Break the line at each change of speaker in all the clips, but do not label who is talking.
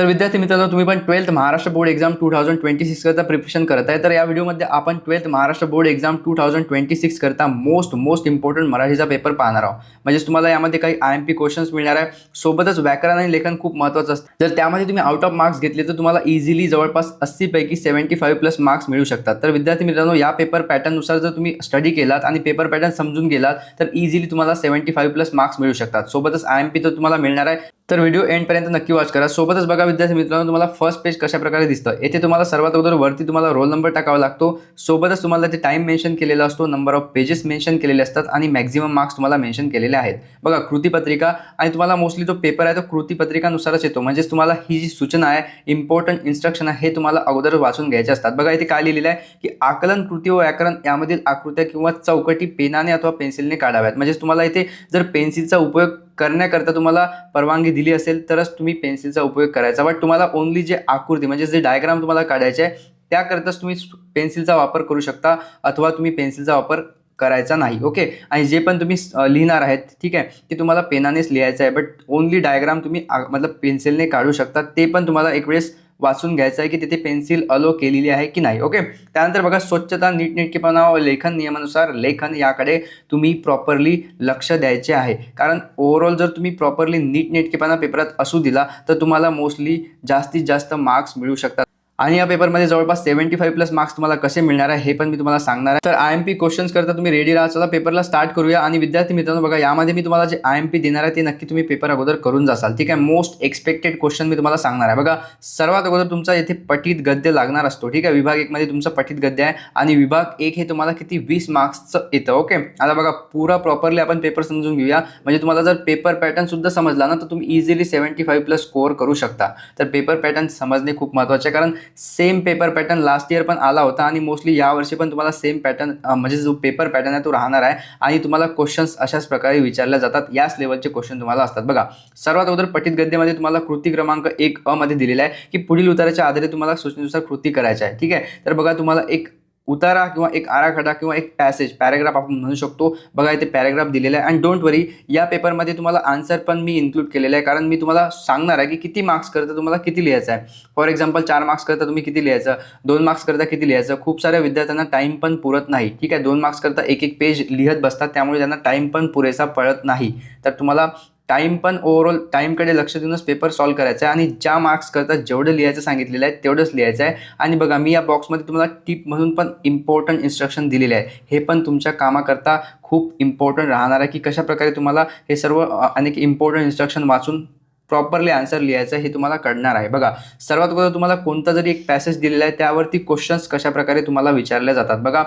तर विद्यार्थी मित्रांनो, तुम्ही पण 12th महाराष्ट्र बोर्ड एक्झाम 2026 करता प्रिपरेशन करत आहे. तर या व्हिडिओमध्ये आपण 12th महाराष्ट्र बोर्ड एक्झाम 2026 करता मोस्ट इम्पॉर्टंट मराठीचा पेपर पाहणार आहोत. म्हणजे तुम्हाला यामध्ये काही IMP क्वेश्चन्स मिळणार आहे. सोबतच व्याकरण आणि लेखन खूप महत्त्वाचं असतं. जर त्यामध्ये तुम्ही आउट ऑफ मार्क्स घेतले तर तुम्हाला इझिली जवळपास 80 पैकी 75+ मार्क्स मिळू शकतात. तर विद्यार्थी मित्रांनो, या पेपर पॅटर्ननुसार जर तुम्ही स्टडी केलात आणि पेपर पॅटर्न समजून गेलात तर इझिली तुम्हाला 75+ मार्क्स मिळू शकतात. सोबतच IMP तर तुम्हाला मिळणार आहे. तर व्हिडिओ एंडपर्यंत नक्की वॉच करा. सोबतच बघा विद्यार्थी मित्रांनो, तुम्हाला फर्स्ट पेज कशा प्रकारे दिसतं. येथे तुम्हाला सर्वात अगोदर वरती तुम्हाला रोल नंबर टाकावा लागतो. सोबतच तुम्हाला ते टाइम मेन्शन केलेला असतो, नंबर ऑफ पेजेस मेन्शन केलेले असतात आणि मॅक्झिमम मार्क्स तुम्हाला मेन्शन केलेले आहेत. बघा कृतीपत्रिका, आणि तुम्हाला मोस्टली जो पेपर आहे तो कृतीपत्रिकानुसारच येतो. म्हणजे तुम्हाला ही जी सूचना आहे, इम्पॉर्टंट इन्स्ट्रक्शन आहे, हे तुम्हाला अगोदर वाचून घ्यायचे असतात. बघा इथे काय लिहिलेलं आहे की आकलन, कृती व व्याकरण यामधील आकृत्या किंवा चौकटी पेनाने अथवा पेन्सिलने काढाव्यात. म्हणजे तुम्हाला इथे जर पेन्सिलचा उपयोग करण्याकरता तुम्हाला परवानगी दिली असेल तरच तुम्ही पेन्सिलचा उपयोग करायचा. बट तुम्हाला ओनली जे आकृती म्हणजे जे डायग्राम तुम्हाला काढायचे आहे त्याकरताच तुम्ही पेन्सिलचा वापर करू शकता, अथवा तुम्ही पेन्सिलचा वापर करायचा नाही. ओके. आणि जे पण तुम्ही लिहिणार आहेत, ठीक आहे, ते तुम्हाला पेनानेच लिहायचं आहे. बट ओनली डायग्राम तुम्ही मतलब पेन्सिलने काढू शकता. ते पण तुम्हाला एक वेळेस वाचून घ्यायचं आहे की तिथे पेन्सिल अलो केलेली आहे की नाही. ओके. त्यानंतर बघा स्वच्छता, नीटनेटकेपणा व लेखन नियमानुसार लेखन याकडे तुम्ही प्रॉपरली लक्ष द्यायचे आहे. कारण ओव्हरऑल जर तुम्ही प्रॉपरली नीटनेटकेपणा पेपरात असू दिला तर तुम्हाला मोस्टली जास्तीत जास्त मार्क्स मिळू शकतात. आणि या पेपरमध्ये जवळपास 75+ मार्क्स तुम्हाला कसे मिळणार आहे हे पण मी तुम्हाला सांगणार आहे. तर IMP क्वेश्चन्स करता तुम्ही रेडी राहा. चला पेपरला स्टार्ट करूया. आणि विद्यार्थी मित्रांनो बघा, यामध्ये मी तुम्हाला जे IMP देणार आहे ते नक्की तुम्ही पेपर अगोदर करून जासाल. ठीक आहे. मोस्ट एक्सपेक्टेड क्वेश्चन मी तुम्हाला सांगणार आहे. बघा सर्वात अगोदर तुमचा येथे पठित गद्य लागणार असतो. ठीक आहे. विभाग 1 मध्ये तुमचं पठित गद्य आहे आणि विभाग 1 हे तुम्हाला किती 20 मार्क्सचं येतं. ओके. आता बघा पुरा प्रॉपरली आपण पेपर समजून घेऊया. म्हणजे तुम्हाला जर पेपर पॅटर्न सुद्धा समजला ना तर तुम्ही इझिली 75+ स्कोअर करू शकता. तर पेपर पॅटर्न समजणे खूप महत्त्वाचे आहे. कारण same paper pattern last year पण आला होता आणि मोस्टली यावर्षी पण तुम्हाला सेम पॅटर्न म्हणजे जो पेपर पॅटर्न आहे तो राहणार आहे. आणि तुम्हाला क्वेश्चन्स अशाच प्रकारे विचारले जातात. याच लेवलचे क्वेश्चन तुम्हाला असतात. बघा सर्वात अगोदर पठित गद्यामध्ये तुम्हाला कृती क्रमांक 1 मध्ये दिलेला आहे की पुढील उताराच्या आधारे तुम्हाला सूचनेनुसार कृती करायची आहे. ठीक आहे. तर बघा तुम्हाला एक उतारा किंवा एक आराखडा किंवा एक पॅरेग्राफ आपण म्हणू शकतो. बघा इथे पॅरेग्राफ दिलेला आहे. आणि डोंट वरी, या पेपरमध्ये तुम्हाला आन्सर पण मी इन्क्लूड केलेलं आहे. कारण मी तुम्हाला सांगणार आहे की किती मार्क्स करता तुम्हाला किती लिहायचं आहे. फॉर एक्झाम्पल 4 मार्क्स करता तुम्ही किती लिहायचं, 2 मार्क्स करता किती लिहायचं. खूप साऱ्या विद्यार्थ्यांना टाईम पण पुरत नाही. ठीक आहे. 2 मार्क्स करता एक पेज लिहत बसतात, त्यामुळे त्यांना टाईम पण पुरेसा पडत नाही. तर तुम्हाला टाईम पण ओव्हरऑल टाईमकडे लक्ष देऊनच पेपर सॉल्व्ह करायचा आहे. आणि ज्या मार्क्स करता जेवढं लिहायचं सांगितलेलं आहे तेवढंच लिहायचं आहे. आणि बघा मी या बॉक्समध्ये तुम्हाला टिप म्हणून पण इम्पॉर्टंट इन्स्ट्रक्शन दिलेले आहे. हे पण तुमच्या कामाकरता खूप इम्पॉर्टंट राहणार आहे की कशाप्रकारे तुम्हाला हे सर्व अनेक इम्पॉर्टंट इन्स्ट्रक्शन वाचून प्रॉपरली आन्सर लिहायचं हे तुम्हाला कळणार आहे. बघा सर्वात अगोदर तुम्हाला कोणता जरी एक पॅसेज दिलेला आहे त्यावरती क्वेश्चन्स कशाप्रकारे तुम्हाला विचारले जातात. बघा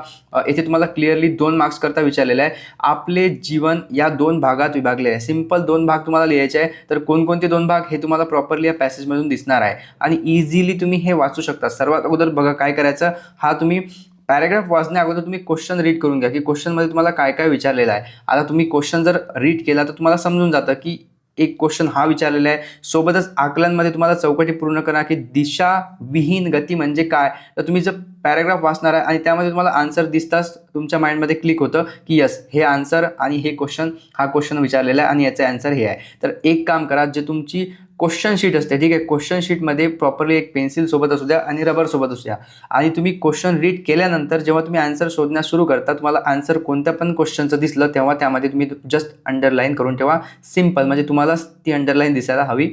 इथे तुम्हाला क्लिअरली 2 मार्क्स करता विचारलेलं आहे. आपले जीवन या 2 भागात विभागले आहे. सिंपल 2 भाग तुम्हाला लिहायचे आहे. तर कोणकोणते 2 भाग हे तुम्हाला प्रॉपरली या पॅसेजमधून दिसणार आहे आणि इझिली तुम्ही हे वाचू शकता. सर्वात अगोदर बघा काय करायचं, हा तुम्ही पॅरेग्राफ वाचण्या अगोदर तुम्ही क्वेश्चन रीड करून घ्या की क्वेश्चनमध्ये तुम्हाला काय काय विचारलेलं आहे. आता तुम्ही क्वेश्चन जर रीड केला तर तुम्हाला समजून जातं की एक क्वेश्चन हा विचारलेला आहे. सोबतच आकलनमध्ये तुम्हाला चौकटी पूर्ण करा की दिशाविहीन गती म्हणजे काय. तर तुम्ही जर पॅरेग्राफ वाचणार आहे आणि त्यामध्ये तुम्हाला आन्सर दिसताच तुमच्या माइंडमध्ये क्लिक होतं की यस हे आन्सर आणि हे क्वेश्चन, हा क्वेश्चन विचारलेला आहे आणि याचं आन्सर हे आहे. तर एक काम करा, जे तुमची क्वेश्चन शीट असते, ठीक आहे, क्वेश्चन शीटमध्ये प्रॉपरली एक पेन्सिल सोबत असू द्या आणि रबर सोबत असू द्या. आणि तुम्ही क्वेश्चन रीड केल्यानंतर जेव्हा तुम्ही आन्सर शोधण्यास सुरू करता, तुम्हाला आन्सर कोणत्या पण क्वेश्चनचं दिसलं तेव्हा त्यामध्ये तुम्ही जस्ट अंडरलाईन करून ठेवा. सिंपल, म्हणजे तुम्हाला ती अंडरलाईन दिसायला हवी.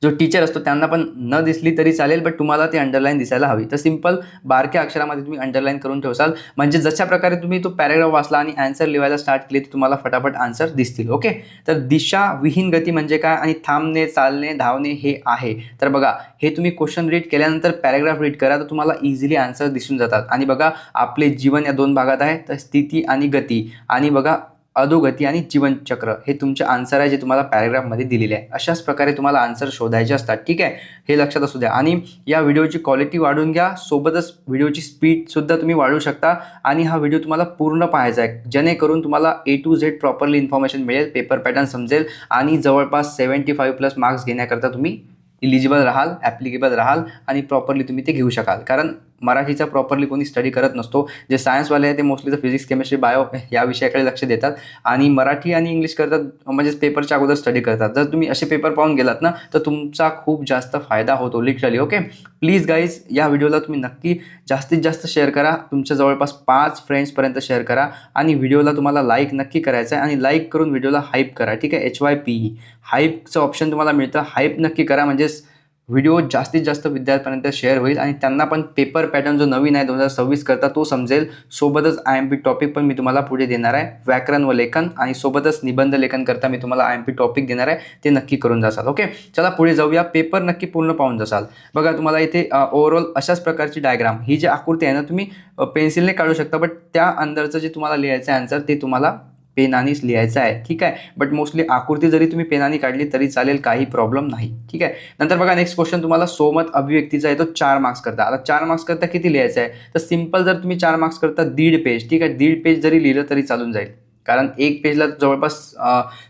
जो टीचर असतो त्यांना पण न दिसली तरी चालेल, बट तुम्हाला ती अंडरलाईन दिसायला हवी. तर सिंपल बारक्या अक्षरामध्ये तुम्ही अंडरलाईन करून ठेवसाल, म्हणजे जशा प्रकारे तुम्ही तो पॅरेग्राफ वाचला आणि आन्सर लिहायला स्टार्ट केली तर तुम्हाला फटाफट आन्सर दिसतील. ओके. तर दिशाविहीन गती म्हणजे काय आणि थांबणे, चालणे, धावणे हे आहे. तर बघा हे तुम्ही क्वेश्चन रीड केल्यानंतर पॅरेग्राफ रीड करा तर तुम्हाला इझिली आन्सर दिसून जातात. आणि बघा आपले जीवन या 2 भागात आहे, तर स्थिती आणि गती, आणि बघा अधोगती आणि जीवनचक्र हे तुमचे आन्सर आहे जे तुम्हाला पॅरेग्राफमध्ये दिलेले आहे. अशाच प्रकारे तुम्हाला आन्सर शोधायचे असतात. ठीक आहे. हे लक्षात असू द्या. आणि या व्हिडिओची क्वालिटी वाढवून घ्या, सोबतच व्हिडिओची स्पीडसुद्धा तुम्ही वाढवू शकता. आणि हा व्हिडिओ तुम्हाला पूर्ण पाहायचा आहे, जेणेकरून तुम्हाला A to Z properly information मिळेल, पेपर पॅटर्न समजेल आणि जवळपास 75+ मार्क्स घेण्याकरता तुम्ही इलिजिबल राहाल, ॲप्लिकेबल राहाल आणि प्रॉपरली तुम्ही ते घेऊ शकाल. कारण मराठीचा प्रॉपरली कोणी स्टडी करत नसतो. जे सायन्सवाले आहे ते मोस्टली तर फिजिक्स, केमिस्ट्री, बायो या विषयाकडे लक्ष देतात आणि मराठी आणि इंग्लिश करतात, म्हणजेच पेपरच्या अगोदर स्टडी करतात. जर तुम्ही असे पेपर पाहून गेलात ना तर तुमचा खूप जास्त फायदा होतो लिटरली. ओके, प्लीज गाईज या व्हिडिओला तुम्ही नक्की जास्तीत जास्त शेअर करा. तुमच्या जवळपास 5 फ्रेंड्सपर्यंत शेअर करा आणि व्हिडिओला तुम्हाला लाईक नक्की करायचं आहे आणि लाईक करून व्हिडिओला हाईप करा. ठीक आहे, HYPE हाईपचं ऑप्शन तुम्हाला मिळतं. हाईप नक्की करा, म्हणजेच व्हिडिओ जास्तीत जास्त विद्यार्थ्यांपर्यंत शेअर होईल आणि त्यांना पण पेपर पॅटर्न जो नवीन आहे 2026 करता तो समजेल. सोबतच IMP टॉपिक पण मी तुम्हाला पुढे देणार आहे, व्याकरण व लेखन, आणि सोबतच निबंध लेखन करता मी तुम्हाला IMP टॉपिक देणार आहे, ते नक्की करून जासाल. ओके, चला पुढे जाऊया. पेपर नक्की पूर्ण पाहून जासाल. बघा तुम्हाला इथे ओव्हरऑल अशाच प्रकारची डायग्राम, ही जी आकृती आहे ना तुम्ही पेन्सिलने काढू शकता, बट त्या अंदरचं जे तुम्हाला लिहायचं आहे आन्सर ते तुम्हाला पेनानेच लिहायचं आहे. ठीक आहे, बट मोस्टली आकृती जरी तुम्ही पेनाने काढली तरी चालेल, काही प्रॉब्लेम नाही. ठीक आहे, नंतर बघा नेक्स्ट क्वेश्चन तुम्हाला सोमत अभिव्यक्तीचा आहे, तो 4 मार्क्स करता. आता 4 मार्क्स करता किती लिहायचं आहे, तर सिंपल जर तुम्ही 4 मार्क्स करता 1.5 पेज. ठीक आहे, 1.5 पेज जरी लिहिलं तरी चालून जाईल, कारण एक पेजला जवळपास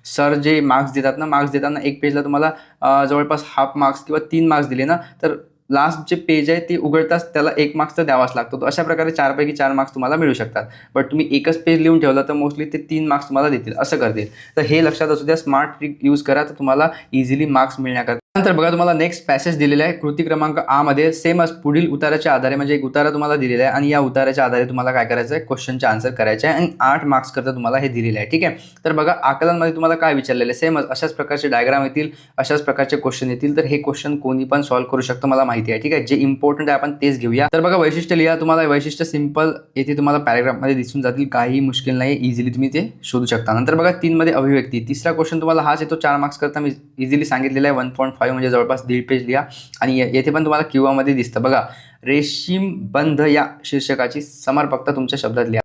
सर जे मार्क्स देतात ना, मार्क्स देताना एक पेजला तुम्हाला जवळपास हाफ मार्क्स किंवा 3 मार्क्स दिले ना, तर लास्ट जे पेज आहे ते उघडताच त्याला 1 मार्क्स तर द्यावाच लागतो. तर अशा प्रकारे 4 पैकी 4 मार्क्स तुम्हाला मिळू शकतात. बट तुम्ही एकच पेज लिहून ठेवला तर मोस्टली ते 3 मार्क्स तुम्हाला देतील, असं करतील. तर हे लक्षात असू द्या, स्मार्ट ट्रिक यूज करा तर तुम्हाला इझिली मार्क्स मिळण्याकरता. नंतर बघा तुम्हाला नेक्स्ट पॅसेज दिलेला आहे कृती क्रमांक A मध्ये, सेमच पुढील उताराच्या आधारे, म्हणजे एक उतारा तुम्हाला दिलेला आहे आणि या उताराच्या आधारे तुम्हाला काय करायचं आहे, क्वेश्चनचे आन्सर करायचे आहे आणि 8 मार्क्स करता तुम्हाला हे दिलेलं आहे. ठीक आहे, तर बघा आकलनमध्ये तुम्हाला काय विचारलेलं आहे, सेमच अशाच प्रकारचे डायग्राम येतील, अशाच प्रकारचे क्वेश्चन येतील. तर हे क्वेश्चन कोणी पण सॉल्व्ह करू शकतो, मला माहिती आहे. ठीक आहे, जे इम्पॉर्टंट आहे आपण तेच घेऊया. तर बघा वैशिष्ट्य लिहा. तुम्हाला वैशिष्ट्य सिंपल येथे तुम्हाला पॅराग्राफमध्ये दिसून जातील, काही मुश्किल नाही, इझिली तुम्ही ते शोधू शकता. नंतर बघा 3 मध्ये अभिव्यक्ती, तिसरा क्वेश्चन तुम्हाला हाच येतो. 4 मार्क्स करता मी इझिली सांगितलेला आहे, 1.5 म्हणजे जवळपास 1.5 पेज लिहा आणि येथे पण तुम्हाला किंवामध्ये दिसतं बघा, रेशीम बंध या शीर्षकाची समर्पकता तुमच्या शब्दात लिहा.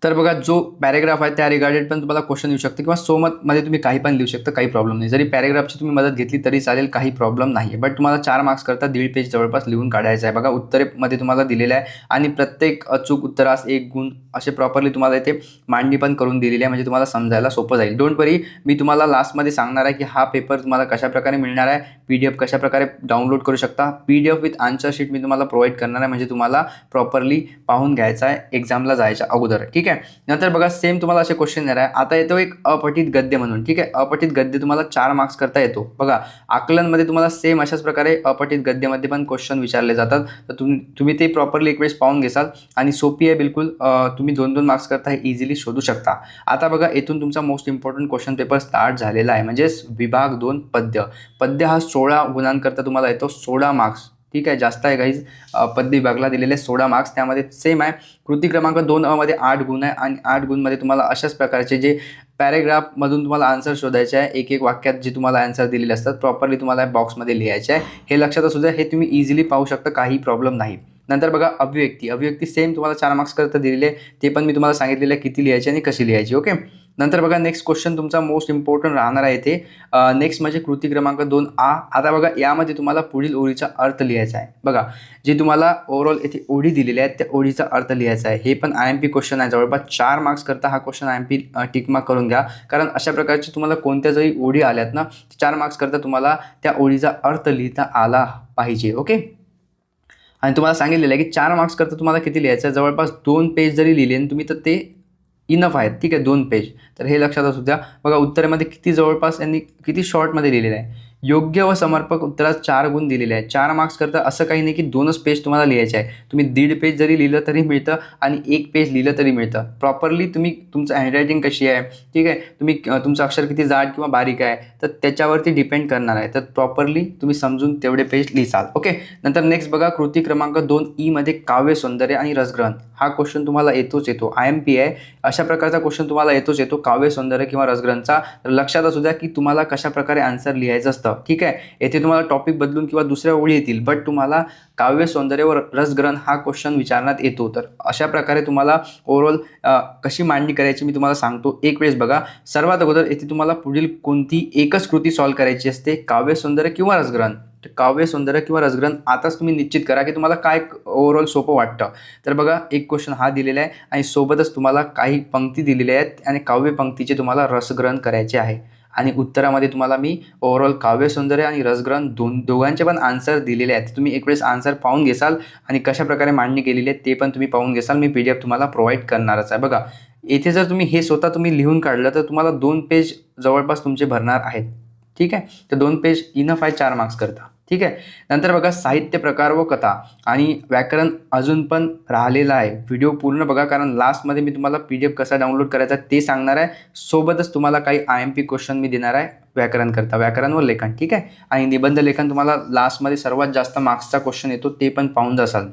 तर बघा जो पॅरेग्राफ आहे त्या रिगार्डेड पण तुम्हाला क्वेश्चन येऊ शकते किंवा सोमतमध्ये तुम्ही काही पण लिहू शकता, काही प्रॉब्लेम नाही. जरी पॅरेग्राफची तुम्ही मदत घेतली तरी चालेल, काही प्रॉब्लेम नाही. बट तुम्हाला 4 मार्क्स करता 1.5 पेज जवळपास लिहून काढायचं आहे. बघा उत्तरेमध्ये तुम्हाला दिलेलं आहे आणि प्रत्येक अचूक उत्तरास 1 गुण असे प्रॉपरली तुम्हाला इथे मांडणी पण करून दिलेली आहे, म्हणजे तुम्हाला समजायला सोपं जाईल. डोंट वरी, मी तुम्हाला लास्टमध्ये सांगणार आहे की हा पेपर तुम्हाला कशाप्रकारे मिळणार आहे, PDF कशाप्रकारे डाउनलोड करू शकता. PDF विथ आन्सर शीट मी तुम्हाला प्रोव्हाइड करणार आहे, म्हणजे तुम्हाला प्रॉपरली पाहून घ्यायचा आहे एक्झामला जायच्या अगोदर. ठीक आहे, नंतर बघा सेम तुम्हाला असे क्वेश्चन येणार आहे. आता येतो एक अपठित गद्य म्हणून. ठीक आहे, अपठित गद्य तुम्हाला 4 मार्क्स करता येतो. बघा आकलनमध्ये तुम्हाला सेम अशाच प्रकारे अपठित गद्यामध्ये पण क्वेश्चन विचारले जातात, तर तुम्ही ते प्रॉपरली एक वेळेस पाहून घेसाल आणि सोपी आहे बिलकुल. तुम्ही 2-2 मार्क्स करता हे इझिली शोधू शकता. आता बघा इथून तुमचा most important question paper start झालेला आहे, म्हणजेच विभाग 2 पद्य. पद्य हा 16 गुणांकरता तुम्हाला येतो, 16 मार्क्स. ठीक आहे, जास्त आहे गाईज. पद्य विभागला दिलेले 16 मार्क्स, त्यामध्ये सेम आहे. कृती क्रमांक 2 मध्ये 8 गुण आहे आणि 8 गुणमध्ये तुम्हाला अशाच प्रकारचे जे पॅरेग्राफमधून तुम्हाला आन्सर शोधायचे आहे, एक वाक्यात जे तुम्हाला आन्सर दिलेले असतात प्रॉपरली तुम्हाला बॉक्समध्ये लिहायचे आहे. हे लक्षात असू द्या, हे तुम्ही इझिली पाहू शकता, काही प्रॉब्लेम नाही. नंतर बघा अभिव्यक्ती सेम तुम्हाला 4 मार्क्स करता दिलेले, ते पण मी तुम्हाला सांगितलेलं आहे किती लिहायची आणि कशी लिहायची. ओके, नंतर बघा नेक्स्ट क्वेश्चन तुमचा मोस्ट इम्पॉर्टंट राहणार आहे इथे. नेक्स्ट म्हणजे कृती क्रमांक 2A. आता बघा यामध्ये तुम्हाला पुढील ओळीचा अर्थ लिहायचा आहे. बघा जे तुम्हाला ओव्हरऑल येथे ओळी दिलेल्या आहेत त्या ओळीचा अर्थ लिहायचा आहे. हे पण IMP क्वेश्चन आहे, जवळपास 4 मार्क्स करता हा क्वेश्चन IMP टिक मार्क करून घ्या, कारण अशा प्रकारचे तुम्हाला कोणत्या जरी ओळी आल्यात ना 4 मार्क्स करता तुम्हाला त्या ओळीचा अर्थ लिहिता आला पाहिजे. ओके, आणि तुम्हाला सांगितलेलं आहे की 4 मार्क्स करता तुम्हाला किती लिहायचं आहे, जवळपास 2 पेज जरी लिहिले तुम्ही तर ते इनफ आहेत. ठीक आहे, 2 पेज. तर हे लक्षात असू द्या. बघा उत्तरामध्ये किती जवळपास यांनी किती शॉर्टमध्ये लिहिलेलं आहे. योग्य व समर्पक उत्तरात 4 गुण दिलेले आहेत. 4 मार्क्स करता असं काही नाही की 2च पेज तुम्हाला लिहायचे आहे. तुम्ही 1.5 पेज जरी लिहिलं तरी मिळतं आणि 1 पेज लिहिलं तरी मिळतं. प्रॉपरली तुम्ही तुमचं हँडरायटिंग कशी आहे, ठीक आहे, तुम्ही तुमचं अक्षर किती जाड किंवा बारीक आहे तर त्याच्यावरती डिपेंड करणार आहे. तर प्रॉपरली तुम्ही समजून तेवढे पेज लिहिसाल. ओके, नंतर नेक्स्ट बघा कृती क्रमांक 2E मध्ये काव्य सौंदर्य आणि रसग्रहण. हा क्वेश्चन तुम्हाला येतोच येतो, IMP आहे. अशा प्रकारचा क्वेश्चन तुम्हाला येतोच येतो, काव्य सौंदर्य किंवा रसग्रहणचा. तर लक्षात असू द्या की तुम्हाला कशा प्रकारे आन्सर लिहायचं असतं. ठीक आहे, येथे तुम्हाला टॉपिक बदलून किंवा दुसऱ्या ओळी येतील, बट तुम्हाला काव्य सौंदर्य व रसग्रहण हा क्वेश्चन विचारण्यात येतो. तर अशा प्रकारे तुम्हाला ओव्हरऑल कशी मांडणी करायची मी तुम्हाला सांगतो. एक वेळेस बघा, सर्वात अगोदर येथे तुम्हाला पुढील कोणती एकच कृती सॉल्व्ह करायची असते, काव्य सौंदर्य किंवा रसग्रहण. काव्य सौंदर्य किंवा रसग्रहण आताच तुम्ही निश्चित करा की तुम्हाला काय ओव्हरऑल सोपं वाटतं. तर बघा एक क्वेश्चन हा दिलेला आहे आणि सोबतच तुम्हाला काही पंक्ती दिलेल्या आहेत आणि काव्य पंक्तीचे तुम्हाला रसग्रहण करायचे आहे. आणि उत्तरामध्ये तुम्हाला मी ओव्हरऑल काव्यसौंदर्य आणि रसग्रहण दोघांचे पण आन्सर दिलेले आहेत. तुम्ही एक वेळेस आन्सर पाहून घेसाल आणि कशाप्रकारे मांडणी केलेली आहे ते पण तुम्ही पाहून घेसाल. मी PDF तुम्हाला प्रोव्हाइड करणारच आहे. बघा, इथे जर तुम्ही हे स्वतः तुम्ही लिहून काढलं तर तुम्हाला 2 पेज जवळपास तुमचे भरणार आहेत. ठीक आहे, तर 2 पेज इनफ आहे 4 मार्क्स करता. ठीक आहे. नंतर बघा, साहित्य प्रकार व कथा आणि व्याकरण अजून पण राहिलेलं आहे. व्हिडिओ पूर्ण बघा, कारण लास्टमध्ये मी तुम्हाला PDF कसा डाउनलोड करायचा ते सांगणार आहे. सोबतच तुम्हाला काही IMP क्वेश्चन मी देणार आहे व्याकरण करता, व्याकरण व लेखन. ठीक आहे, आणि निबंध लेखन तुम्हाला लास्टमध्ये सर्वात जास्त मार्क्सचा क्वेश्चन येतो ते पण पाहून जासाल.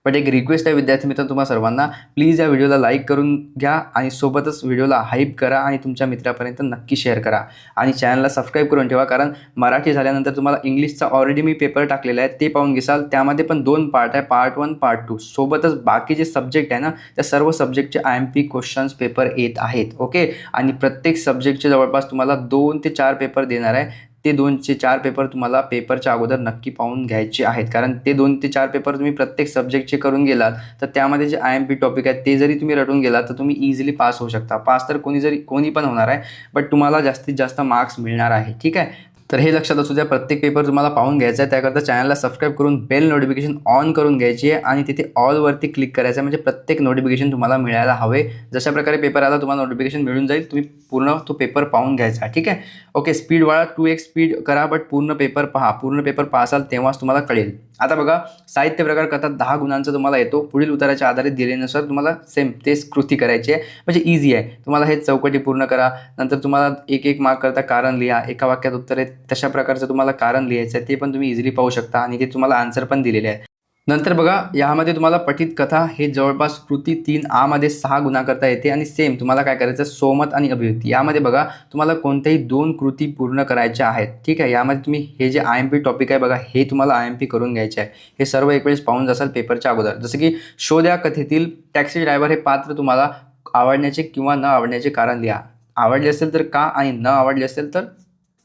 बट एक रिक्वेस्ट आहे विद्यार्थी मित्र तुम्हा सर्वांना, प्लीज या व्हिडिओला लाईक करून घ्या आणि सोबतच व्हिडिओला हाईप करा आणि तुमच्या मित्रापर्यंत नक्की शेअर करा आणि चॅनलला सबस्क्राईब करून ठेवा. कारण मराठी झाल्यानंतर तुम्हाला इंग्लिशचा ऑलरेडी मी पेपर टाकलेला आहे, ते पाहून घेसाल. त्यामध्ये पण 2 पार्ट आहे, पार्ट 1 पार्ट 2. सोबतच बाकी जे सब्जेक्ट आहे ना, त्या सर्व सब्जेक्टचे IMP क्वेश्चन्स पेपर येत आहेत. ओके, आणि प्रत्येक सब्जेक्टचे जवळपास तुम्हाला 2 ते 4 पेपर देणार आहे. ते 2 ते 4 पेपर तुम्हाला पेपरच्या अगोदर नक्की पाहून घ्यायचे आहेत. कारण ते 2 ते 4 पेपर तुम्ही प्रत्येक सब्जेक्टचे करून गेलात तर त्यामध्ये जे IMP टॉपिक आहेत ते जरी तुम्ही रटून गेलात तर तुम्ही इझिली पास होऊ शकता. पास तर कोणी पण होणार आहे, बट तुम्हाला जास्तीत जास्त मार्क्स मिळणार आहे. ठीक आहे, तर हे लक्षात असू द्या. प्रत्येक पेपर तुम्हाला पाहून घ्यायचा आहे. त्याकरता चॅनलला सबस्क्राईब करून बेल नोटिफिकेशन ऑन करून घ्यायची आहे आणि तिथे ऑलवरती क्लिक करायचं आहे, म्हणजे प्रत्येक नोटिफिकेशन तुम्हाला मिळायला हवे. जशा प्रकारे पेपर आला तुम्हाला नोटिफिकेशन मिळून जाईल. तुम्ही पूर्ण तो पेपर पाहून घ्यायचा. ठीक आहे, ओके. स्पीड वाढा, 2x स्पीड करा, बट पूर्ण पेपर पहा. पूर्ण पेपर पासाल तेव्हाच तुम्हाला कळेल. आता बघा, साहित्य प्रकार कथा 10 गुणांचा तुम्हाला येतो. पुढील उत्तराच्या आधारित दिलेनुसार तुम्हाला सेम तेच कृती करायची आहे, म्हणजे इझी आहे. तुम्हाला हे चौकटी पूर्ण करा. नंतर तुम्हाला 1-1 मार्क करता कारण लिहा. एका वाक्यात उत्तर आहे तशा प्रकारचं तुम्हाला कारण लिहायचं आहे, ते पण तुम्ही इझिली पाहू शकता आणि ते तुम्हाला आन्सर पण दिलेले आहे. नंतर बघा, यामध्ये तुम्हाला पठित कथा हे जवळपास कृती 3A मध्ये 6 गुणा करता येते आणि सेम तुम्हाला काय करायचं, सोमत आणि अभिव्यक्ती यामध्ये बघा तुम्हाला कोणत्याही 2 कृती पूर्ण करायच्या आहेत. ठीक आहे, यामध्ये तुम्ही हे जे IMP टॉपिक आहे बघा, हे तुम्हाला IMP करून घ्यायचे आहे. हे सर्व एक वेळेस पाहून जासाल पेपरच्या अगोदर. जसं की शोध या कथेतील टॅक्सी ड्रायव्हर हे पात्र तुम्हाला आवडण्याचे किंवा न आवडण्याचे कारण लिहा. आवडले असेल तर का आणि न आवडले असेल तर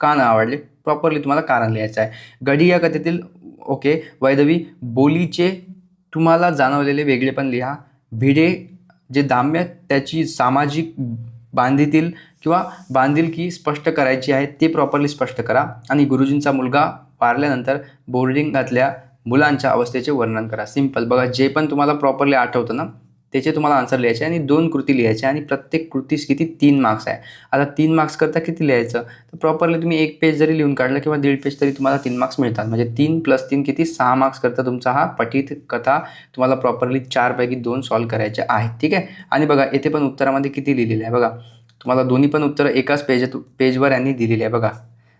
का न आवडले, प्रॉपरली तुम्हाला कारण लिहायचं आहे. गडी या कथेतील ओके वैदवी बोलीचे तुम्हाला जाणवलेले वेगळेपण लिहा. भिडे जे दाम्य त्याची सामाजिक बांधीतील किंवा बांधिलकी स्पष्ट करायची आहे ते प्रॉपरली स्पष्ट करा. आणि गुरुजींचा मुलगा वारल्यानंतर बोर्डिंगातल्या मुलांच्या अवस्थेचे वर्णन करा. सिंपल. बघा, जे पण तुम्हाला प्रॉपरली आठवतं ना त्याचे तुम्हाला आन्सर लिहायचे आणि 2 कृती लिहायचे आणि प्रत्येक कृतीस किती 3 मार्क्स आहे. आता 3 मार्क्स करता किती लिहायचं, तर प्रॉपरली तुम्ही 1 पेज जरी लिहून काढलं किंवा 1.5 पेज तरी तुम्हाला 3 मार्क्स मिळतात. म्हणजे 3 + 3 किती 6 मार्क्स करता तुमचा हा पठित कथा तुम्हाला प्रॉपरली 4 पैकी 2 सॉल्व करायचे आहेत. ठीक आहे, आणि बघा येथे पण उत्तरामध्ये किती लिहिलेलं आहे बघा, तुम्हाला दोन्ही पण उत्तरं एकाच पेजवर यांनी दिलेली आहे बघा.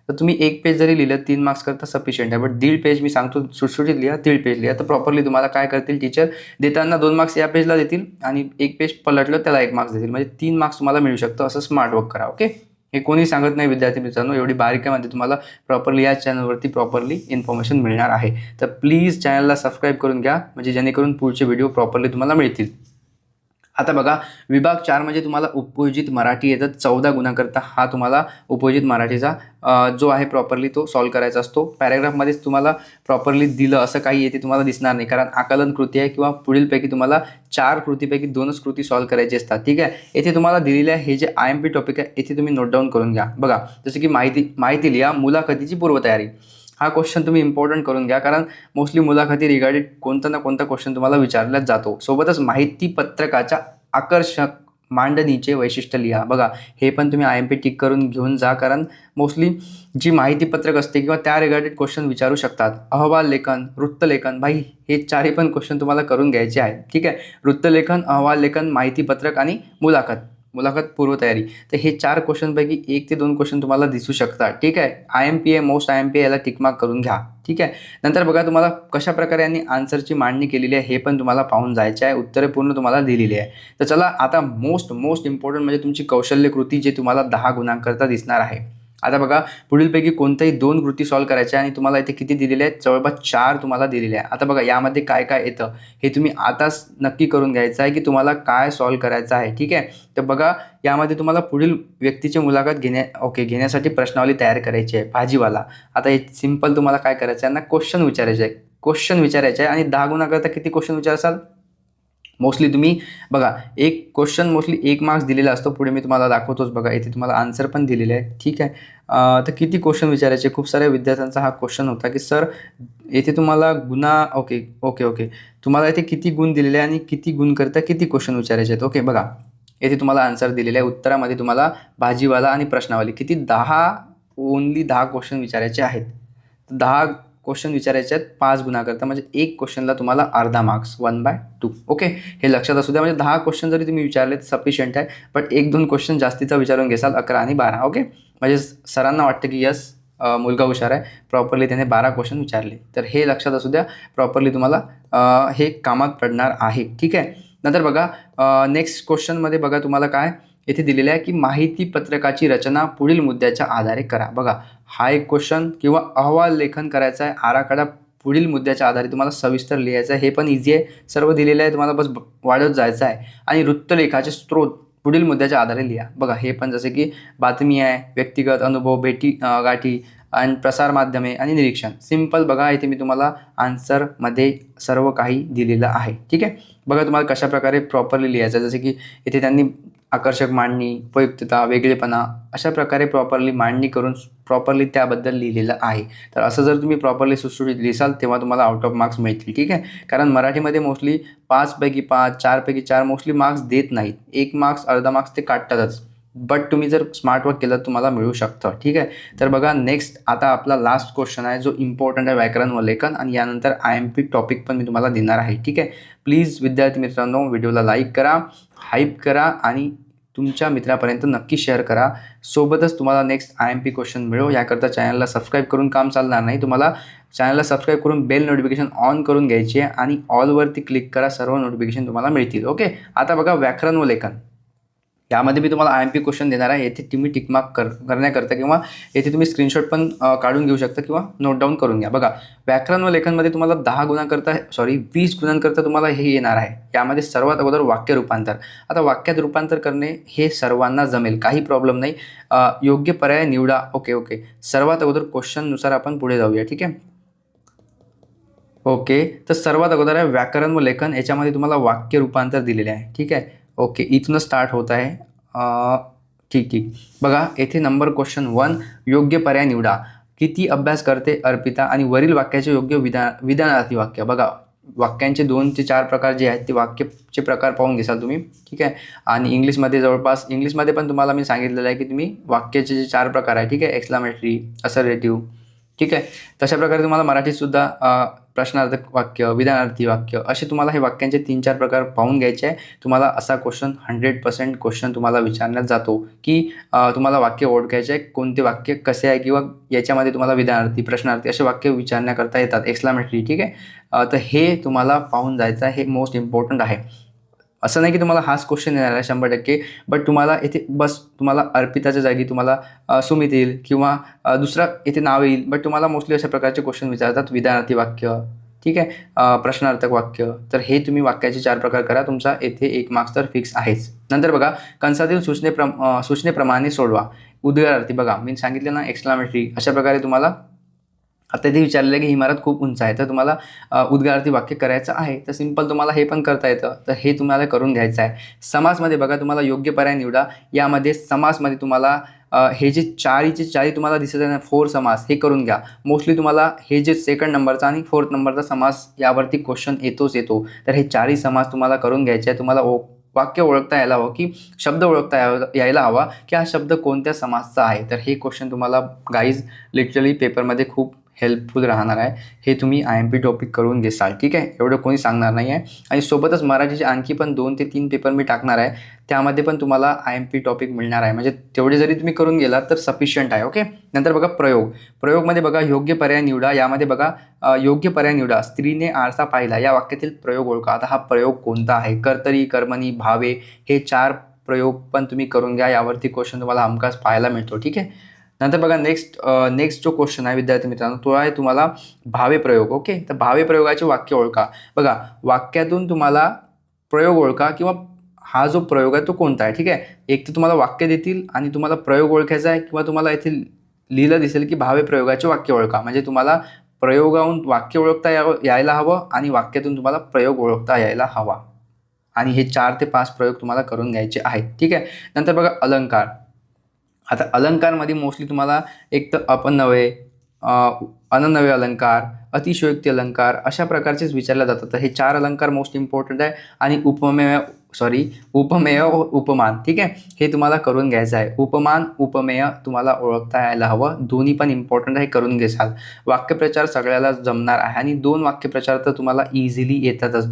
तर तुम्ही 1 पेज जरी लिहिलं 3 मार्क्स करता सफिशियंट आहे. बट 1.5 पेज मी सांगतो सुटसुटीत लिहा, 1.5 पेज लिहा. तर प्रॉपरली तुम्हाला काय करतील टीचर, देताना 2 मार्क्स या पेजला देतील आणि 1 पेज पलटलं त्याला 1 मार्क्स देतील. म्हणजे 3 मार्क्स तुम्हाला मिळू शकतं. असं स्मार्ट वर्क करा. ओके, हे कोणी सांगत नाही विद्यार्थी मित्रांनो, एवढी बारीकाईमध्ये तुम्हाला प्रॉपरली या चॅनलवरती प्रॉपरली इन्फॉर्मेशन मिळणार आहे. तर प्लीज चॅनलला सबस्क्राईब करून घ्या, म्हणजे जेणेकरून पुढचे व्हिडिओ प्रॉपरली तुम्हाला मिळतील. आता बघा, विभाग 4 म्हणजे तुम्हाला उपयोजित मराठी येतात. 14 गुणाकरता हा तुम्हाला उपयोजित मराठीचा जो आहे प्रॉपरली तो सॉल्व करायचा असतो. पॅराग्राफमध्येच तुम्हाला प्रॉपरली दिलं असं काही येथे तुम्हाला दिसणार नाही, कारण आकलन कृती आहे किंवा पुढीलपैकी तुम्हाला 4 कृतीपैकी 2च कृती सॉल्व करायची असतात. ठीक आहे, येथे तुम्हाला दिलेले आहे हे जे IMP टॉपिक आहे येथे तुम्ही नोट डाऊन करून घ्या. बघा, जसं की माहिती लिहा, मुलाखतीची पूर्वतयारी. हा क्वेश्चन तुम्ही इम्पॉर्टंट करून घ्या, कारण मोस्टली मुलाखती रिगार्डेड कोणता ना कोणता क्वेश्चन तुम्हाला विचारला जातो. सोबतच माहिती पत्रकाच्या आकर्षक मांडणीचे वैशिष्ट्य लिहा. बघा, हे पण तुम्ही IMP टिक करून घेऊन जा, कारण मोस्टली जी माहितीपत्रक असते किंवा त्या रिगार्डेड क्वेश्चन विचारू शकतात. अहवाल लेखन, वृत्तलेखन, भाई हे 4ही पण क्वेश्चन तुम्हाला करून घ्यायचे आहेत. ठीक आहे, वृत्तलेखन, अहवाल लेखन, माहितीपत्रक आणि मुलाखत पूर्वतयारी. तर हे 4 क्वेश्चनपैकी 1 ते 2 क्वेश्चन तुम्हाला दिसू शकतात. ठीक आहे, IMP आहे, मोस्ट IMP याला टिकमार्क करून घ्या. ठीक आहे, नंतर बघा तुम्हाला कशा प्रकारे यांनी आन्सरची मांडणी केलेली आहे हे पण तुम्हाला पाहून जायचे आहे. उत्तरे पूर्ण तुम्हाला दिलेली आहे. तर चला आता मोस्ट इम्पॉर्टंट म्हणजे तुमची कौशल्य कृती जे तुम्हाला 10 गुणांकरता दिसणार आहे. आता बघा, पुढीलपैकी कोणत्याही 2 कृती सॉल्व करायच्या आणि तुम्हाला इथे किती दिलेले आहेत, जवळपास 4 तुम्हाला दिलेले आहे. आता बघा, यामध्ये काय काय येतं हे तुम्ही आताच नक्की करून घ्यायचं आहे की तुम्हाला काय सॉल्व करायचं आहे. ठीक आहे, तर बघा, यामध्ये तुम्हाला पुढील व्यक्तीची मुलाखत घेण्यासाठी प्रश्नावली तयार करायची आहे. भाजीवाला. आता हे सिंपल तुम्हाला काय करायचं आहे ना, क्वेश्चन विचारायचे आहे आणि 10 गुणाकरता किती क्वेश्चन विचाराल, मोस्टली तुम्ही बघा एक क्वेश्चन मोस्टली 1 मार्क्स दिलेला असतो. पुढे मी तुम्हाला दाखवतोच बघा, इथे तुम्हाला आन्सर पण दिलेले आहे. ठीक आहे. तर किती क्वेश्चन विचारायचे, खूप साऱ्या विद्यार्थ्यांचा हा क्वेश्चन होता की सर इथे तुम्हाला ओके. तुम्हाला इथे किती गुण दिलेले आहे आणि किती गुण करता किती क्वेश्चन विचारायचे आहेत. ओके बघा, इथे तुम्हाला आन्सर दिलेले आहे. उत्तरामध्ये तुम्हाला भाजीवाला आणि प्रश्नावली किती 10 क्वेश्चन विचारायचे आहेत. 10 क्वेश्चन विचारायचे आहेत 5 गुणाकरता, म्हणजे एक क्वेश्चनला तुम्हाला अर्धा मार्क्स 1/2. ओके, हे लक्षात असू द्या. म्हणजे 10 क्वेश्चन जरी तुम्ही विचारले तर सफिशियंट आहे. बट 1-2 क्वेश्चन जास्तीचा विचारून घेसाल 11 आणि 12. ओके, म्हणजे सरांना वाटतं की यस मुलगा हुशार आहे, प्रॉपरली त्याने 12 क्वेश्चन विचारले. तर हे लक्षात असू द्या, प्रॉपरली तुम्हाला हे कामात पडणार आहे. ठीक आहे. नंतर बघा नेक्स्ट क्वेश्चनमध्ये बघा तुम्हाला काय इथे दिलेलं आहे की माहिती पत्रकाची रचना पुढील मुद्द्याच्या आधारे करा. बघा हा एक क्वेश्चन किंवा अहवाल लेखन करायचा आहे, आराखडा पुढील मुद्द्याच्या आधारे तुम्हाला सविस्तर लिहायचं आहे. हे पण इझी आहे, सर्व दिलेलं आहे, तुम्हाला बस वाढत जायचं आहे. आणि वृत्तलेखाचे स्त्रोत पुढील मुद्द्याच्या आधारे लिहा. बघा हे पण जसे की बातमी आहे, व्यक्तिगत अनुभव, गाठी आणि प्रसारमाध्यमे आणि निरीक्षण. सिंपल बघा, इथे मी तुम्हाला आन्सरमध्ये सर्व काही दिलेलं आहे. ठीक आहे. बघा तुम्हाला कशाप्रकारे प्रॉपरली लिहायचं, जसे की इथे त्यांनी आकर्षक मांडणी, उपयुक्तता, वेगळेपणा अशा प्रकारे प्रॉपरली मांडणी करून प्रॉपरली त्याबद्दल लिहिलेलं आहे. तर असं जर तुम्ही प्रॉपरली सुटसुटीत लिहिसाल तेव्हा तुम्हाला आउट ऑफ मार्क्स मिळतील. ठीक आहे. कारण मराठीमध्ये मोस्टली 5 पैकी 5, 4 पैकी 4 मोस्टली मार्क्स देत नाहीत. 1 मार्क्स अर्धा मार्क्स ते काढतातच. बट तुम्ही जर स्मार्ट वर्क केलं तुम्हाला मिळू शकतं. ठीक आहे. तर बघा नेक्स्ट आता आपला लास्ट क्वेश्चन आहे जो इम्पॉर्टंट आहे, व्याकरण व लेखन. आणि यानंतर IMP टॉपिक पण मी तुम्हाला देणार आहे. ठीक आहे. प्लीज विद्यार्थी मित्रांनो व्हिडिओला लाईक करा, हाईप करा आणि तुमच्या मित्रापर्यंत नक्की शेअर करा. सोबतच तुम्हाला नेक्स्ट IMP क्वेश्चन मिळो याकरता चॅनलला सबस्क्राईब करून काम चालणार नाही. तुम्हाला चॅनलला सबस्क्राईब करून बेल नोटिफिकेशन ऑन करून घ्यायची आहे आणि ऑलवरती क्लिक करा, सर्व नोटिफिकेशन तुम्हाला मिळतील. ओके. आता बघा व्याकरण व लेखन यामध्ये मी तुम्हाला IMP क्वेश्चन देणार आहे. येथे तुम्ही टिकमार्क करण्याकरता किंवा येथे तुम्ही स्क्रीनशॉट पण काढून घेऊ शकता किंवा नोट डाऊन करून घ्या. बघा व्याकरण व लेखनमध्ये तुम्हाला 20 गुणांकरता तुम्हाला हे येणार आहे. यामध्ये सर्वात अगोदर वाक्य रूपांतर. आता वाक्यात रूपांतर करणे हे सर्वांना जमेल, काही प्रॉब्लेम नाही. योग्य पर्याय निवडा. ओके. सर्वात अगोदर क्वेश्चननुसार आपण पुढे जाऊया. ठीक आहे. ओके, तर सर्वात अगोदर आहे व्याकरण व लेखन. याच्यामध्ये तुम्हाला वाक्य रूपांतर दिलेले आहे. ठीक आहे. ओके, इथूनच स्टार्ट होत आहे. ठीक. बघा येथे नंबर क्वेश्चन 1, योग्य पर्याय निवडा. किती अभ्यास करते अर्पिता आणि वरील वाक्याचे योग्य विधानार्थी वाक्य. बघा वाक्यांचे 2 ते 4 प्रकार जे आहेत ते वाक्याचे प्रकार पाहून घेसाल तुम्ही. ठीक आहे. आणि इंग्लिशमध्ये जवळपास इंग्लिशमध्ये पण तुम्हाला मी सांगितलेलं आहे की तुम्ही वाक्याचे जे 4 प्रकार आहे. ठीक आहे. Exclamatory, assertive. ठीक आहे. तशा प्रकारे तुम्हाला मराठीतसुद्धा प्रश्नार्थक वाक्य, विधानार्थी वाक्य असे तुम्हाला हे वाक्यांचे 3-4 प्रकार पाहून घ्यायचे आहे. तुम्हाला असा क्वेश्चन 100% क्वेश्चन तुम्हाला विचारण्यात जातो की तुम्हाला वाक्य ओळखायचे आहे, कोणते वाक्य कसे आहे किंवा याच्यामध्ये तुम्हाला विधानार्थी, प्रश्नार्थी असे वाक्य विचारण्याकरता येतात, एक्सक्लामेटरी. ठीक आहे. तर हे तुम्हाला पाहून जायचं आहे, हे मोस्ट इम्पॉर्टंट आहे. असं नाही की तुम्हाला हाच क्वेश्चन येणार आहे 100%, बट तुम्हाला येथे बस तुम्हाला अर्पिताच्या जागी तुम्हाला सुमित येईल किंवा दुसरा येथे नाव येईल. बट तुम्हाला मोस्टली अशा प्रकारचे क्वेश्चन विचारतात, विधानार्थी वाक्य. ठीक आहे. प्रश्नार्थक वाक्य. तर हे तुम्ही वाक्याचे 4 प्रकार करा, तुमचा येथे 1 मार्क्स तर फिक्स आहेच. नंतर बघा कंसातील सूचनेप्रमाणे सोडवा. उद्गारार्थी बघा मी सांगितलं ना, एक्सक्लामेटरी. अशा प्रकारे तुम्हाला आता इथे विचारलेलं आहे की ही इमारत खूप उंच आहे, तर तुम्हाला उद्गारार्थी वाक्य करायचं आहे. तर सिंपल तुम्हाला हे पण करता येतं, तर हे तुम्हाला करून घ्यायचं आहे. समासमध्ये बघा तुम्हाला योग्य पर्याय निवडा. यामध्ये समासमध्ये तुम्हाला हे जे 4 तुम्हाला दिसत आहे ना, 4 समास, हे करून घ्या. मोस्टली तुम्हाला हे जे 2nd नंबरचा आणि 4th नंबरचा समास यावरती क्वेश्चन येतो. तर हे 4ही समास तुम्हाला करून घ्यायचे आहे. तुम्हाला वाक्य ओळखता यायला हवं की शब्द ओळखता यायला हवा की हा शब्द कोणत्या समासचा आहे. तर हे क्वेश्चन तुम्हाला गाईज लिटरली पेपरमध्ये खूप हेल्पफुल राहणार आहे. हे तुम्ही IMP टॉपिक करून घेसाल. ठीक आहे. एवढं कोणी सांगणार नाही आहे. आणि सोबतच मराठीचे आणखी पण 2 ते 3 पेपर मी टाकणार आहे, त्यामध्ये पण तुम्हाला IMP टॉपिक मिळणार आहे. म्हणजे तेवढे जरी तुम्ही करून गेलात तर सफिशियंट आहे. ओके. नंतर बघा प्रयोगमध्ये बघा योग्य पर्याय निवडा. यामध्ये बघा योग्य पर्याय निवडा. स्त्रीने आरसा पाहिला या वाक्यातील प्रयोग ओळखा. आता हा प्रयोग कोणता आहे? कर्तरी, कर्मणी, भावे हे 4 प्रयोग पण तुम्ही करून घ्या. यावरती क्वेश्चन तुम्हाला हमखास पाहायला मिळतो. ठीक आहे. नंतर बघा नेक्स्ट जो क्वेश्चन आहे विद्यार्थी मित्रांनो, तो आहे तुम्हाला भावे प्रयोग. ओके. तर भावे प्रयोगाचे वाक्य ओळखा. बघा वाक्यातून तुम्हाला प्रयोग ओळखा किंवा हा जो प्रयोग आहे तो कोणता आहे. ठीक आहे. एक तर तुम्हाला वाक्य देतील आणि तुम्हाला प्रयोग ओळखायचा आहे किंवा तुम्हाला इथे लिहिलं दिसेल की भावे प्रयोगाचे वाक्य ओळखा. म्हणजे तुम्हाला प्रयोगाहून वाक्य ओळखता यायला हवं आणि वाक्यातून तुम्हाला प्रयोग ओळखता यायला हवा. आणि हे 4 ते 5 प्रयोग तुम्हाला करून घ्यायचे आहेत. ठीक आहे. नंतर बघा अलंकार. आता अलंकारमध्ये मोस्टली तुम्हाला एक तर अपनव्य, अननव्य अलंकार, अतिशयोक्ती अलंकार अशा प्रकारचेच विचारले जातात. तर हे 4 अलंकार मोस्ट इम्पॉर्टंट आहे आणि उपमेय उपमान. ठीक आहे. हे तुम्हाला करून घ्यायचं आहे. उपमान उपमेय तुम्हाला ओळखता यायला हवं. दोन्ही पण इम्पॉर्टंट आहे, करून घेसाल. वाक्यप्रचार सगळ्याला जमणार आहे आणि 2 वाक्यप्रचार तर तुम्हाला इझिली येतातच.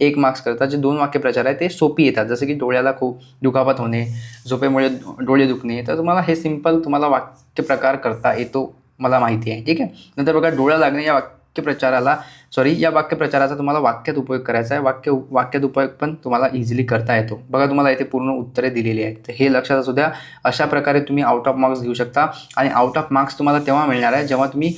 1 मार्क्स करता जे 2 वाक्यप्रचार आहे ते सोपी येतात. जसं की डोळ्याला खूप दुखापत होणे, झोपेमुळे डोळे दुखणे, तर तुम्हाला हे सिंपल तुम्हाला वाक्यप्रकार करता येतो, मला माहिती आहे. ठीक आहे. नंतर बघा डोळा लागणे या वाक्यप्रचाराचा तुम्हाला वाक्यात उपयोग करायचा आहे. वाक्यात उपयोग पण तुम्हाला इझिली करता येतो. बघा तुम्हाला इथे पूर्ण उत्तरे दिलेली आहेत. तर हे लक्षात असू द्या. अशा प्रकारे तुम्ही आउट ऑफ मार्क्स घेऊ शकता आणि आउट ऑफ मार्क्स तुम्हाला तेव्हा मिळणार आहे जेव्हा तुम्ही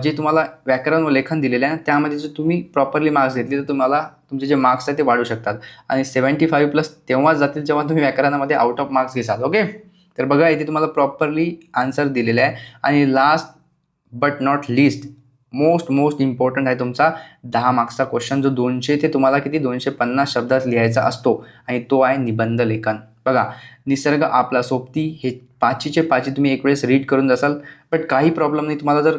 जे तुम्हाला व्याकरण व लेखन दिलेले आहे त्यामध्ये जर तुम्ही प्रॉपरली मार्क्स घेतले तर तुम्हाला तुमचे जे मार्क्स आहेत ते वाढू शकतात आणि 75+ तेव्हाच जातील जेव्हा तुम्ही व्याकरणामध्ये आउट ऑफ मार्क्स घेसाल. ओके. तर बघा इथे तुम्हाला प्रॉपरली आन्सर दिलेला आहे आणि last but not list most important आहे तुमचा 10 मार्क्सचा क्वेश्चन जो 200 ते तुम्हाला किती 250 शब्दात लिहायचा असतो आणि तो आहे निबंध लेखन. बघा निसर्ग आपला सोबती हे 5चे 5 तुम्ही एक वेळेस रीड करून जासाल, बट काही प्रॉब्लेम नाही. तुम्हाला जर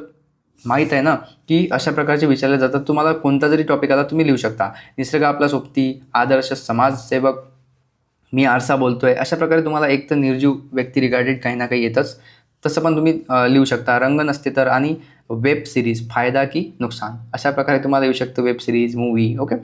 माहीत आहे ना की अशा प्रकारचे विचारले जातात, तुम्हाला कोणता जरी टॉपिक आला तुम्ही लिहू शकता. निसर्ग आपला सोबती, आदर्श समाजसेवक, मी आरसा बोलतोय, अशा प्रकारे तुम्हाला एक तर निर्जीव व्यक्ती रिगार्डेड काही ना काही येतच, तसं पण तुम्ही लिहू शकता. रंग नसते तर आणि वेब सिरीज फायदा की नुकसान अशा प्रकारे तुम्हाला येऊ शकतं. Web series, movie, okay,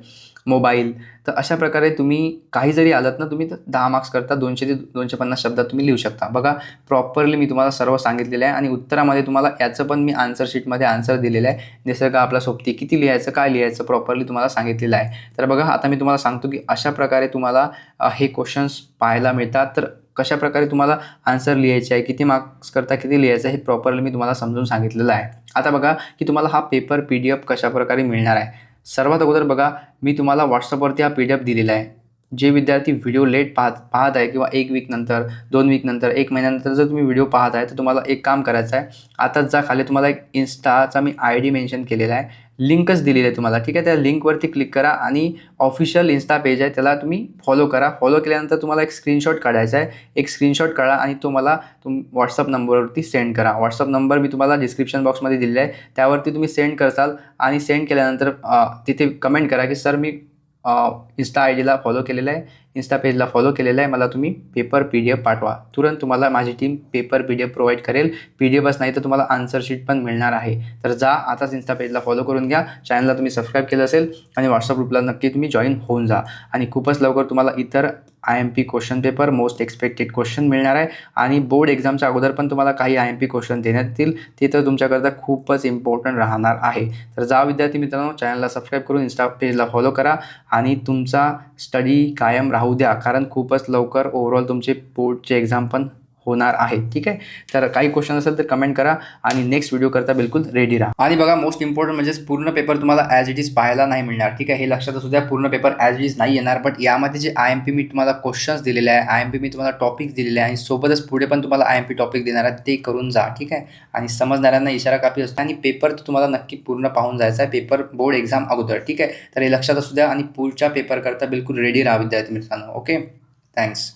mobile. तर अशा प्रकारे तुम्ही काही जरी आलात ना तुम्ही तर 10 मार्क्स करता 200 ते 250 शब्दात तुम्ही लिहू शकता. बघा प्रॉपरली मी तुम्हाला सर्व सांगितलेलं आहे आणि उत्तरामध्ये तुम्हाला याचं पण मी आन्सर शीटमध्ये आन्सर दिलेलं आहे. निसर्ग आपला सोबती किती लिहायचं, काय लिहायचं प्रॉपरली तुम्हाला सांगितलेलं आहे. तर बघा आता मी तुम्हाला सांगतो की अशा प्रकारे तुम्हाला हे क्वेश्चन्स पाहायला मिळतात. तर कशाप्रकारे तुम्हाला आन्सर लिहायचे आहे, किती मार्क्स करता किती लिहायचं आहे हे प्रॉपरली मी तुम्हाला समजून सांगितलेलं आहे. आता बघा की तुम्हाला हा पेपर PDF कशाप्रकारे मिळणार आहे. सर्वात अगोदर बघा मी तुम्हाला WhatsAppवरती हा PDF दिलेला आहे. जे विद्यार्थी व्हिडिओ लेट पाहत आहे किंवा 1 वीक नंतर, 2 वीक नंतर, 1 महिन्यानंतर जर तुम्ही व्हिडिओ पाहत आहे तर तुम्हाला एक काम करायचं आहे. आताच जा खाली तुम्हाला एक Instaचा मी ID मेन्शन केलेला आहे. लिंकच दिलेली आहे तुम्हाला. ठीक आहे. त्या लिंकवरती क्लिक करा आणि ऑफिशियल Insta पेज आहे त्याला तुम्ही फॉलो करा. फॉलो केल्यानंतर तुम्हाला एक स्क्रीनशॉट काढायचा आहे. एक स्क्रीनशॉट काढा आणि तो मला WhatsApp नंबरवरती सेंड करा. WhatsApp नंबर मी तुम्हाला डिस्क्रिप्शन बॉक्समध्ये दिलेला आहे. त्यावरती तुम्ही सेंड करसाल आणि सेंड केल्यानंतर तिथे कमेंट करा की सर मी Insta IDला फॉलो केलेलं आहे, Insta पेजला फॉलो केलेलं आहे, मला तुम्ही पेपर PDF पाठवा. तुरंत तुम्हाला माझी टीम पेपर PDF प्रोव्हाइड करेल. PDFच नाही तर तुम्हाला आन्सर शीट पण मिळणार आहे. तर जा आताच Insta पेजला फॉलो करून घ्या. चॅनलला तुम्ही सबस्क्राईब केलं असेल आणि WhatsApp ग्रुपला नक्की तुम्ही जॉईन होऊन जा आणि खूपच लवकर तुम्हाला इतर IMP question paper most expected question मिळणार आहे आणि बोर्ड एक्झामच्या अगोदर पण तुम्हाला काही IMP क्वेश्चन देण्यात येतील. ते तर तुमच्याकरता खूपच इम्पॉर्टंट राहणार आहे. तर जा विद्यार्थी मित्रांनो, चॅनलला सबस्क्राईब करून Insta पेजला फॉलो करा आणि तुमचा स्टडी कायम राहू द्या, कारण खूपच लवकर ओव्हरऑल तुमचे बोर्डचे एक्झाम पण होणार आहे. ठीक आहे. तर काही क्वेश्चन असेल तर कमेंट करा आणि नेक्स्ट व्हिडिओ करता बिलकुल रेडी राहा. आणि बघा मोस्ट इम्पॉर्टंट म्हणजे पूर्ण पेपर तुम्हाला ॲज इट इज पाहायला नाही मिळणार. ठीक आहे. हे लक्षात असू द्या. पूर्ण पेपर ॲज इट इज नाही येणार, बट यामध्ये जे IMP मी तुम्हाला क्वेश्चन्स दिलेले आहे, IMP मी तुम्हाला टॉपिक्स दिलेले आहे आणि सोबतच पुढे पण तुम्हाला IMP टॉपिक देणार आहे, ते करून जा. ठीक आहे. आणि समजणाऱ्यांना इशारा काफी असतो आणि पेपर तुम्हाला नक्की पूर्ण पाहून जायचा आहे पेपर बोर्ड एक्झाम अगोदर. ठीक आहे. तर हे लक्षात असू द्या आणि पुढच्या पेपर करता बिलकुल रेडी राहा विद्यार्थी मित्रांनो. ओके. थँक्स.